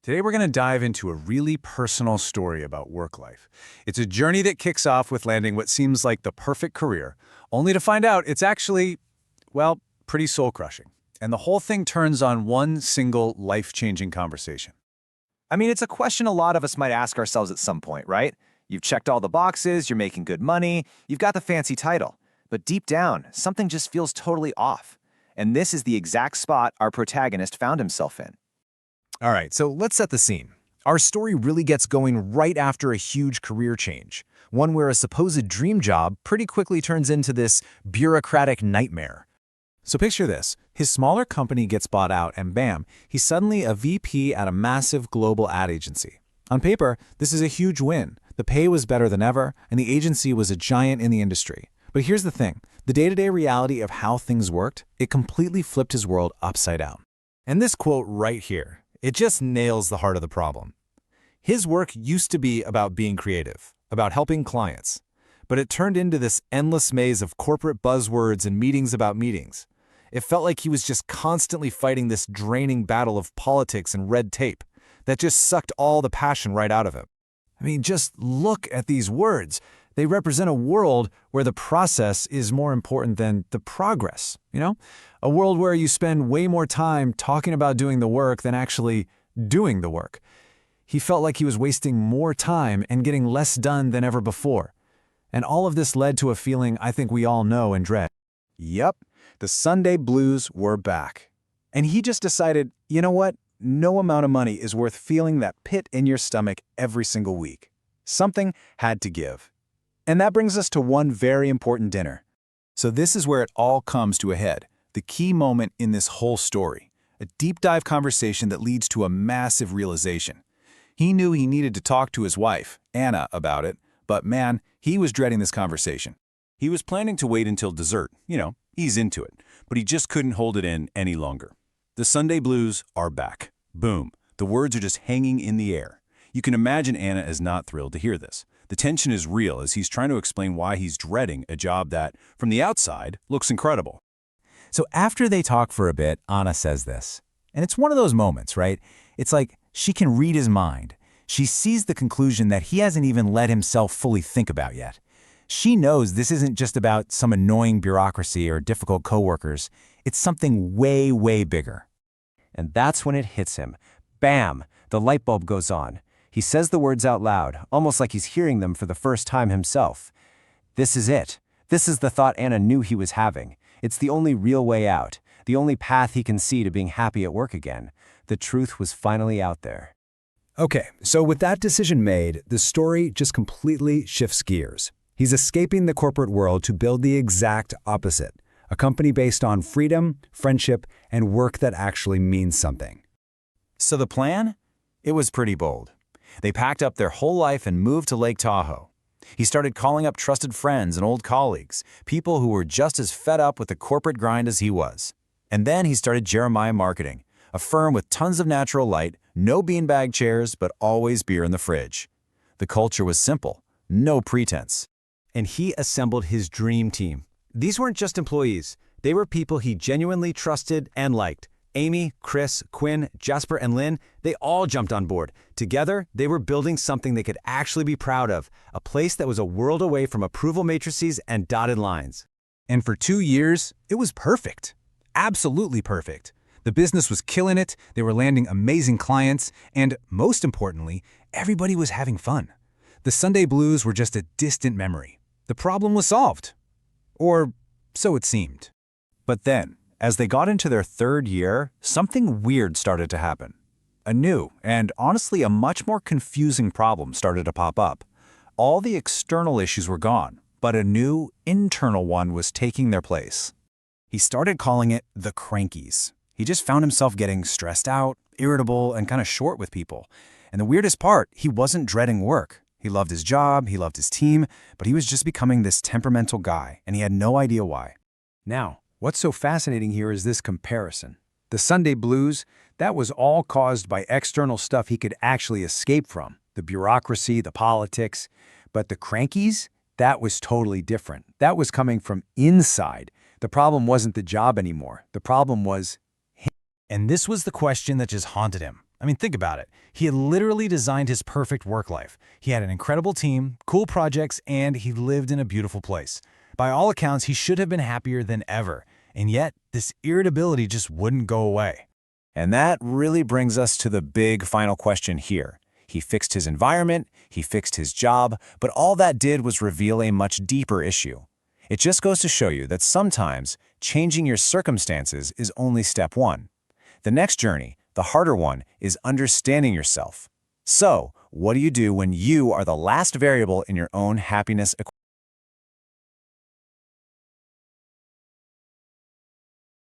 Today we're going to dive into a really personal story about work life. It's a journey that kicks off with landing what seems like the perfect career, only to find out it's actually, well, pretty soul-crushing. And the whole thing turns on one single life-changing conversation. I mean, it's a question a lot of us might ask ourselves at some point, right? You've checked all the boxes, you're making good money, you've got the fancy title. But deep down, something just feels totally off. And this is the exact spot our protagonist found himself in. All right, so let's set the scene. Our story really gets going right after a huge career change, one where a supposed dream job pretty quickly turns into this bureaucratic nightmare. So picture this. His smaller company gets bought out and bam, he's suddenly a VP at a massive global ad agency. On paper, this is a huge win. The pay was better than ever, and the agency was a giant in the industry. But here's the thing. The day-to-day reality of how things worked, it completely flipped his world upside down. And this quote right here, it just nails the heart of the problem. His work used to be about being creative, about helping clients, but it turned into this endless maze of corporate buzzwords and meetings about meetings. It felt like he was just constantly fighting this draining battle of politics and red tape that just sucked all the passion right out of him. I mean, just look at these words. They represent a world where the process is more important than the progress, A world where you spend way more time talking about doing the work than actually doing the work. He felt like he was wasting more time and getting less done than ever before. And all of this led to a feeling I think we all know and dread. Yep, the Sunday blues were back. And he just decided, you know what? No amount of money is worth feeling that pit in your stomach every single week. Something had to give. And that brings us to one very important dinner. So this is where it all comes to a head, the key moment in this whole story, a deep dive conversation that leads to a massive realization. He knew he needed to talk to his wife, Anna, about it, but man, he was dreading this conversation. He was planning to wait until dessert, ease into it, but he just couldn't hold it in any longer. The Sunday blues are back. Boom. The words are just hanging in the air. You can imagine Anna is not thrilled to hear this. The tension is real as he's trying to explain why he's dreading a job that, from the outside, looks incredible. So after they talk for a bit, Anna says this. And it's one of those moments, right? It's like she can read his mind. She sees the conclusion that he hasn't even let himself fully think about yet. She knows this isn't just about some annoying bureaucracy or difficult coworkers. It's something way, way bigger. And that's when it hits him. Bam! The light bulb goes on. He says the words out loud, almost like he's hearing them for the first time himself. This is it. This is the thought Anna knew he was having. It's the only real way out, the only path he can see to being happy at work again. The truth was finally out there. Okay, so with that decision made, the story just completely shifts gears. He's escaping the corporate world to build the exact opposite, a company based on freedom, friendship, and work that actually means something. So the plan? It was pretty bold. They packed up their whole life and moved to Lake Tahoe. He started calling up trusted friends and old colleagues, people who were just as fed up with the corporate grind as he was. And then he started Jeremiah Marketing, a firm with tons of natural light, no beanbag chairs, but always beer in the fridge. The culture was simple, no pretense. And he assembled his dream team. These weren't just employees. They were people he genuinely trusted and liked. Amy, Chris, Quinn, Jasper, and Lynn, they all jumped on board. Together, they were building something they could actually be proud of, a place that was a world away from approval matrices and dotted lines. And for 2 years, it was perfect. Absolutely perfect. The business was killing it, they were landing amazing clients, and most importantly, everybody was having fun. The Sunday blues were just a distant memory. The problem was solved. Or so it seemed. But then, as they got into their 3rd year, something weird started to happen. A new, and honestly a much more confusing problem started to pop up. All the external issues were gone, but a new, internal one was taking their place. He started calling it the crankies. He just found himself getting stressed out, irritable, and kind of short with people. And the weirdest part, he wasn't dreading work. He loved his job, he loved his team, but he was just becoming this temperamental guy, and he had no idea why. Now, what's so fascinating here is this comparison. The Sunday blues, that was all caused by external stuff he could actually escape from, the bureaucracy, the politics. But the crankies, that was totally different. That was coming from inside. The problem wasn't the job anymore. The problem was him. And this was the question that just haunted him. I mean, think about it. He had literally designed his perfect work life. He had an incredible team, cool projects, and he lived in a beautiful place. By all accounts, he should have been happier than ever. And yet, this irritability just wouldn't go away. And that really brings us to the big final question here. He fixed his environment, he fixed his job, but all that did was reveal a much deeper issue. It just goes to show you that sometimes changing your circumstances is only step one. The next journey, the harder one, is understanding yourself. So, what do you do when you are the last variable in your own happiness equation?